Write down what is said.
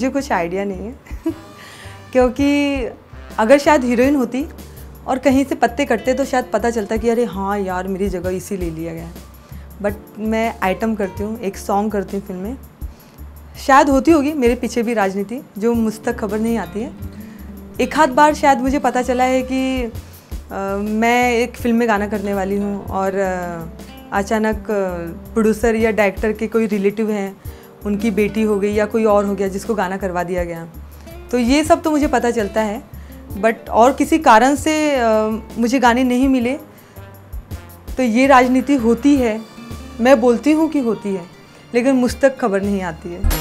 मुझे कुछ आइडिया नहीं है क्योंकि अगर शायद हीरोइन होती और कहीं से पत्ते कटते तो शायद पता चलता कि अरे हाँ यार मेरी जगह इसी ले लिया गया। बट मैं आइटम करती हूँ, एक सॉन्ग करती हूँ फिल्म में। शायद होती होगी मेरे पीछे भी राजनीति जो मुझ तक खबर नहीं आती है। एक आध बार शायद मुझे पता चला है कि मैं एक फिल्म में गाना करने वाली हूँ और अचानक प्रोड्यूसर या डायरेक्टर के कोई रिलेटिव हैं, उनकी बेटी हो गई या कोई और हो गया जिसको गाना करवा दिया गया। तो ये सब तो मुझे पता चलता है, बट और किसी कारण से मुझे गाने नहीं मिले तो ये राजनीति होती है। मैं बोलती हूँ कि होती है, लेकिन मुझ तक खबर नहीं आती है।